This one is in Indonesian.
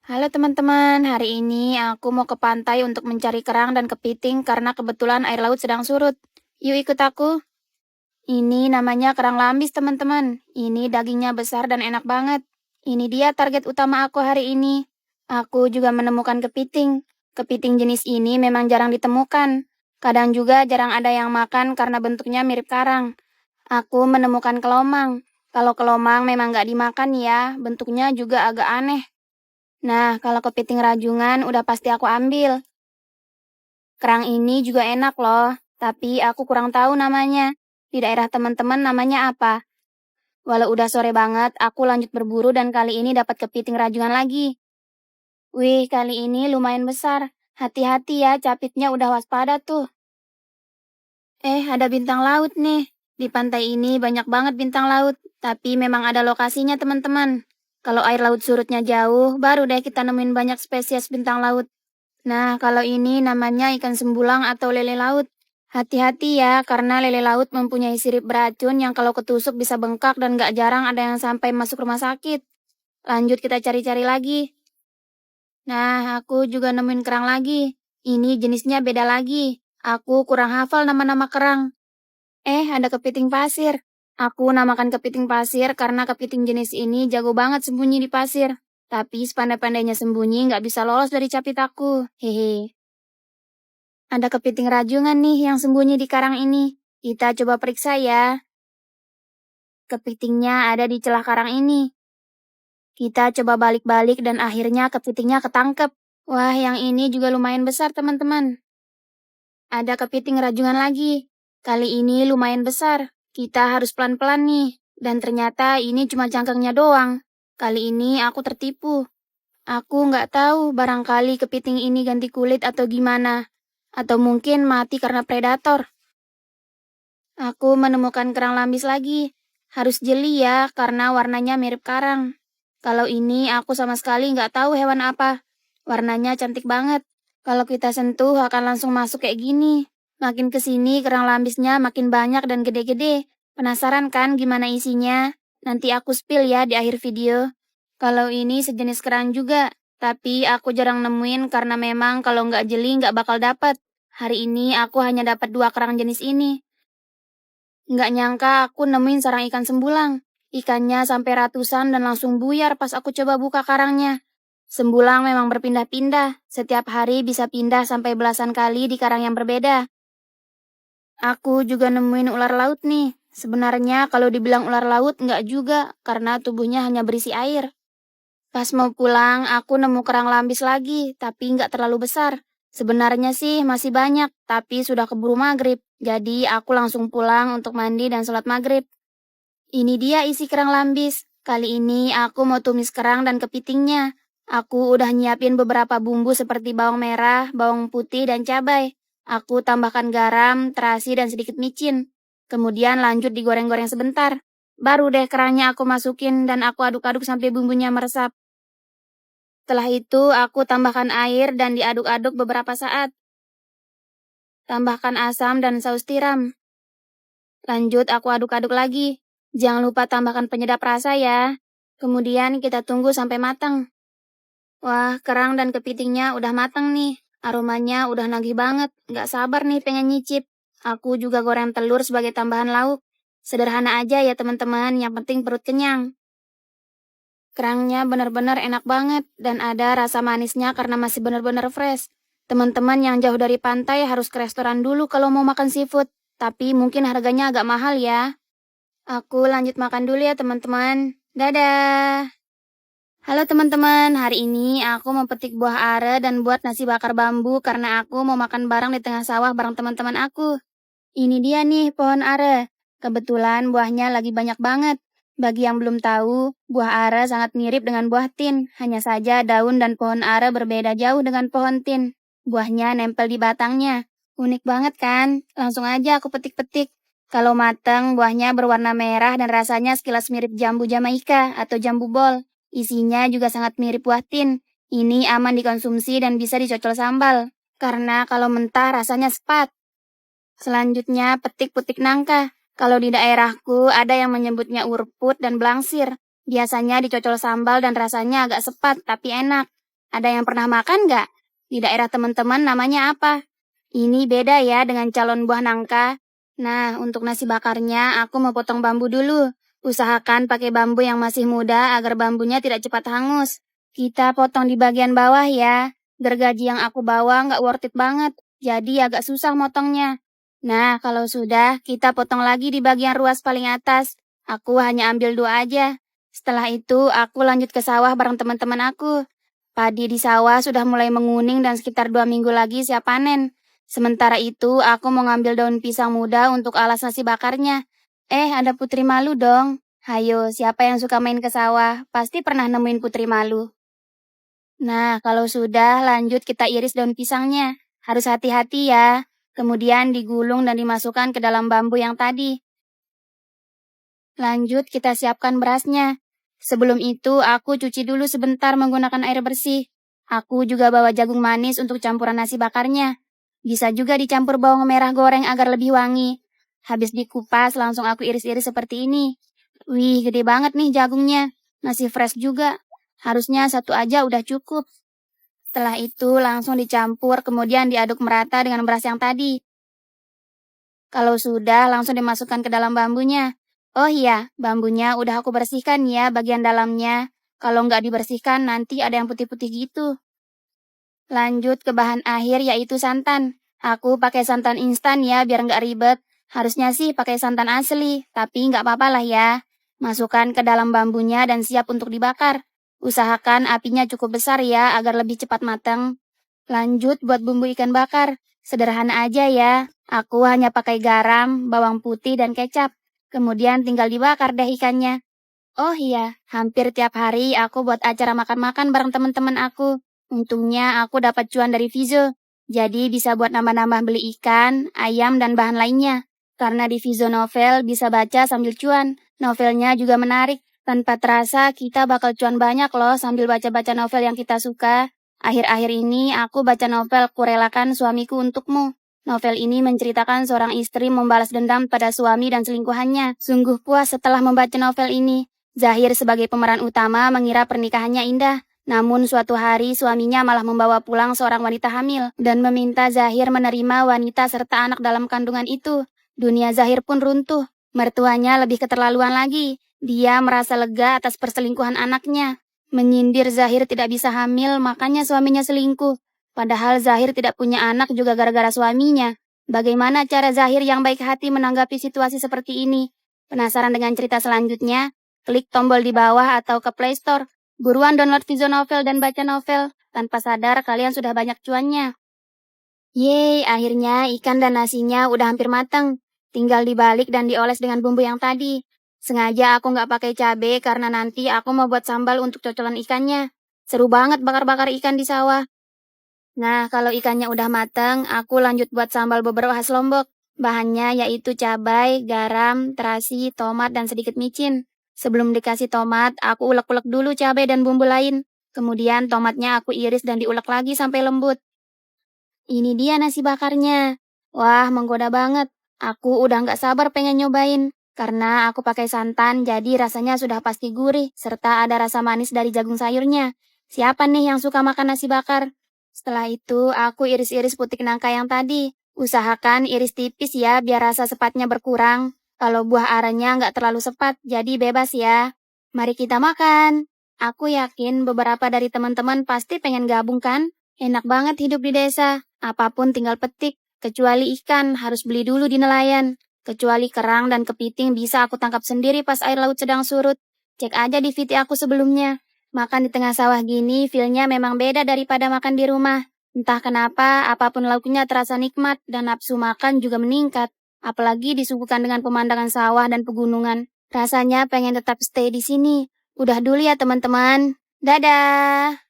Halo teman-teman, hari ini aku mau ke pantai untuk mencari kerang dan kepiting karena kebetulan air laut sedang surut. Yuk ikut aku. Ini namanya kerang lambis teman-teman. Ini dagingnya besar dan enak banget. Ini dia target utama aku hari ini. Aku juga menemukan kepiting. Kepiting jenis ini memang jarang ditemukan. Kadang juga jarang ada yang makan karena bentuknya mirip karang. Aku menemukan kelomang. Kalau kelomang memang nggak dimakan ya, bentuknya juga agak aneh. Nah, kalau kepiting rajungan udah pasti aku ambil. Kerang ini juga enak loh, tapi aku kurang tahu namanya. Di daerah teman-teman namanya apa? Walau udah sore banget, aku lanjut berburu dan kali ini dapat kepiting rajungan lagi. Wih, kali ini lumayan besar. Hati-hati ya, capitnya udah waspada tuh. Ada bintang laut nih. Di pantai ini banyak banget bintang laut, tapi memang ada lokasinya teman-teman. Kalau air laut surutnya jauh, baru deh kita nemuin banyak spesies bintang laut. Nah, kalau ini namanya ikan sembulang atau lele laut. Hati-hati ya, karena lele laut mempunyai sirip beracun yang kalau ketusuk bisa bengkak dan gak jarang ada yang sampai masuk rumah sakit. Lanjut kita cari-cari lagi. Nah, aku juga nemuin kerang lagi. Ini jenisnya beda lagi. Aku kurang hafal nama-nama kerang. Ada kepiting pasir. Aku namakan kepiting pasir karena kepiting jenis ini jago banget sembunyi di pasir. Tapi sepandai-pandainya sembunyi nggak bisa lolos dari capit aku. Hehe. Ada kepiting rajungan nih yang sembunyi di karang ini. Kita coba periksa ya. Kepitingnya ada di celah karang ini. Kita coba balik-balik dan akhirnya kepitingnya ketangkep. Wah, yang ini juga lumayan besar teman-teman. Ada kepiting rajungan lagi. Kali ini lumayan besar. Kita harus pelan-pelan nih. Dan ternyata ini cuma cangkangnya doang. Kali ini aku tertipu. Aku nggak tahu barangkali kepiting ini ganti kulit atau gimana. Atau mungkin mati karena predator. Aku menemukan kerang lambis lagi. Harus jeli ya, karena warnanya mirip karang. Kalau ini aku sama sekali nggak tahu hewan apa. Warnanya cantik banget. Kalau kita sentuh akan langsung masuk kayak gini. Makin kesini kerang lambisnya makin banyak dan gede-gede. Penasaran kan gimana isinya? Nanti aku spill ya di akhir video. Kalau ini sejenis kerang juga. Tapi aku jarang nemuin karena memang kalau nggak jeli nggak bakal dapat. Hari ini aku hanya dapat 2 kerang jenis ini. Nggak nyangka aku nemuin sarang ikan sembulang. Ikannya sampai ratusan dan langsung buyar pas aku coba buka karangnya. Sembulang memang berpindah-pindah. Setiap hari bisa pindah sampai belasan kali di karang yang berbeda. Aku juga nemuin ular laut nih. Sebenarnya kalau dibilang ular laut nggak juga, karena tubuhnya hanya berisi air. Pas mau pulang, aku nemu kerang lambis lagi, tapi nggak terlalu besar. Sebenarnya sih masih banyak, tapi sudah keburu maghrib. Jadi aku langsung pulang untuk mandi dan sholat maghrib. Ini dia isi kerang lambis. Kali ini aku mau tumis kerang dan kepitingnya. Aku udah nyiapin beberapa bumbu seperti bawang merah, bawang putih, dan cabai. Aku tambahkan garam, terasi, dan sedikit micin. Kemudian lanjut digoreng-goreng sebentar. Baru deh kerangnya aku masukin dan aku aduk-aduk sampai bumbunya meresap. Setelah itu, aku tambahkan air dan diaduk-aduk beberapa saat. Tambahkan asam dan saus tiram. Lanjut, aku aduk-aduk lagi. Jangan lupa tambahkan penyedap rasa ya. Kemudian kita tunggu sampai matang. Wah, kerang dan kepitingnya udah matang nih. Aromanya udah nagih banget. Gak sabar nih pengen nyicip. Aku juga goreng telur sebagai tambahan lauk. Sederhana aja ya teman-teman, yang penting perut kenyang. Kerangnya benar-benar enak banget dan ada rasa manisnya karena masih benar-benar fresh. Teman-teman yang jauh dari pantai harus ke restoran dulu kalau mau makan seafood, tapi mungkin harganya agak mahal ya. Aku lanjut makan dulu ya teman-teman. Dadah! Halo teman-teman, hari ini aku mau petik buah are dan buat nasi bakar bambu karena aku mau makan bareng di tengah sawah bareng teman-teman aku. Ini dia nih pohon are. Kebetulan buahnya lagi banyak banget. Bagi yang belum tahu, buah are sangat mirip dengan buah tin. Hanya saja daun dan pohon are berbeda jauh dengan pohon tin. Buahnya nempel di batangnya. Unik banget kan? Langsung aja aku petik-petik. Kalau matang, buahnya berwarna merah dan rasanya sekilas mirip jambu Jamaika atau jambu bol. Isinya juga sangat mirip buah tin. Ini aman dikonsumsi dan bisa dicocol sambal. Karena kalau mentah rasanya sepat. Selanjutnya, petik putik nangka. Kalau di daerahku, ada yang menyebutnya urput dan belangsir. Biasanya dicocol sambal dan rasanya agak sepat, tapi enak. Ada yang pernah makan nggak? Di daerah teman-teman namanya apa? Ini beda ya dengan calon buah nangka. Nah, untuk nasi bakarnya aku mau potong bambu dulu. Usahakan pakai bambu yang masih muda agar bambunya tidak cepat hangus. Kita potong di bagian bawah ya. Gergaji yang aku bawa nggak worth it banget, jadi agak susah motongnya. Nah, kalau sudah, kita potong lagi di bagian ruas paling atas. Aku hanya ambil 2 aja. Setelah itu, aku lanjut ke sawah bareng teman-teman aku. Padi di sawah sudah mulai menguning dan sekitar 2 minggu lagi siap panen. Sementara itu, aku mau ngambil daun pisang muda untuk alas nasi bakarnya. Ada putri malu dong. Hayo, siapa yang suka main ke sawah? Pasti pernah nemuin putri malu. Nah, kalau sudah, lanjut kita iris daun pisangnya. Harus hati-hati ya. Kemudian digulung dan dimasukkan ke dalam bambu yang tadi. Lanjut kita siapkan berasnya. Sebelum itu, aku cuci dulu sebentar menggunakan air bersih. Aku juga bawa jagung manis untuk campuran nasi bakarnya. Bisa juga dicampur bawang merah goreng agar lebih wangi. Habis dikupas, langsung aku iris-iris seperti ini. Wih, gede banget nih jagungnya. Masih fresh juga. Harusnya 1 aja udah cukup. Setelah itu langsung dicampur, kemudian diaduk merata dengan beras yang tadi. Kalau sudah, langsung dimasukkan ke dalam bambunya. Oh iya, bambunya udah aku bersihkan ya bagian dalamnya. Kalau nggak dibersihkan, nanti ada yang putih-putih gitu. Lanjut ke bahan akhir yaitu santan. Aku pakai santan instan ya biar nggak ribet. Harusnya sih pakai santan asli, tapi nggak apa-apa lah ya. Masukkan ke dalam bambunya dan siap untuk dibakar. Usahakan apinya cukup besar ya agar lebih cepat matang. Lanjut buat bumbu ikan bakar. Sederhana aja ya. Aku hanya pakai garam, bawang putih, dan kecap. Kemudian tinggal dibakar deh ikannya. Oh iya, hampir tiap hari aku buat acara makan-makan bareng teman-teman aku. Untungnya aku dapat cuan dari Vizo. Jadi bisa buat nambah-nambah beli ikan, ayam, dan bahan lainnya. Karena di Vizo Novel bisa baca sambil cuan. Novelnya juga menarik. Tanpa terasa kita bakal cuan banyak loh sambil baca-baca novel yang kita suka. Akhir-akhir ini aku baca novel Kurelakan Suamiku Untukmu. Novel ini menceritakan seorang istri membalas dendam pada suami dan selingkuhannya. Sungguh puas setelah membaca novel ini. Zahir sebagai pemeran utama mengira pernikahannya indah. Namun suatu hari suaminya malah membawa pulang seorang wanita hamil dan meminta Zahir menerima wanita serta anak dalam kandungan itu. Dunia Zahir pun runtuh. Mertuanya lebih keterlaluan lagi. Dia merasa lega atas perselingkuhan anaknya. Menyindir Zahir tidak bisa hamil, makanya suaminya selingkuh. Padahal Zahir tidak punya anak juga gara-gara suaminya. Bagaimana cara Zahir yang baik hati menanggapi situasi seperti ini? Penasaran dengan cerita selanjutnya? Klik tombol di bawah atau ke Play Store. Buruan download Vizo Novel dan baca novel. Tanpa sadar kalian sudah banyak cuannya. Yeay, akhirnya ikan dan nasinya udah hampir matang. Tinggal dibalik dan dioles dengan bumbu yang tadi. Sengaja aku nggak pakai cabai karena nanti aku mau buat sambal untuk cocolan ikannya. Seru banget bakar-bakar ikan di sawah. Nah, kalau ikannya udah matang, aku lanjut buat sambal bobor khas Lombok. Bahannya yaitu cabai, garam, terasi, tomat, dan sedikit micin. Sebelum dikasih tomat, aku ulek-ulek dulu cabai dan bumbu lain. Kemudian tomatnya aku iris dan diulek lagi sampai lembut. Ini dia nasi bakarnya. Wah, menggoda banget. Aku udah nggak sabar pengen nyobain. Karena aku pakai santan, jadi rasanya sudah pasti gurih, serta ada rasa manis dari jagung sayurnya. Siapa nih yang suka makan nasi bakar? Setelah itu, aku iris-iris putik nangka yang tadi. Usahakan iris tipis ya, biar rasa sepatnya berkurang. Kalau buah aranya nggak terlalu sepat, jadi bebas ya. Mari kita makan. Aku yakin beberapa dari teman-teman pasti pengen gabung kan? Enak banget hidup di desa. Apapun tinggal petik. Kecuali ikan, harus beli dulu di nelayan. Kecuali kerang dan kepiting bisa aku tangkap sendiri pas air laut sedang surut. Cek aja di VT aku sebelumnya. Makan di tengah sawah gini, feel-nya memang beda daripada makan di rumah. Entah kenapa, apapun lauknya terasa nikmat dan nafsu makan juga meningkat. Apalagi disuguhkan dengan pemandangan sawah dan pegunungan. Rasanya pengen tetap stay di sini. Udah dulu ya teman-teman. Dadah!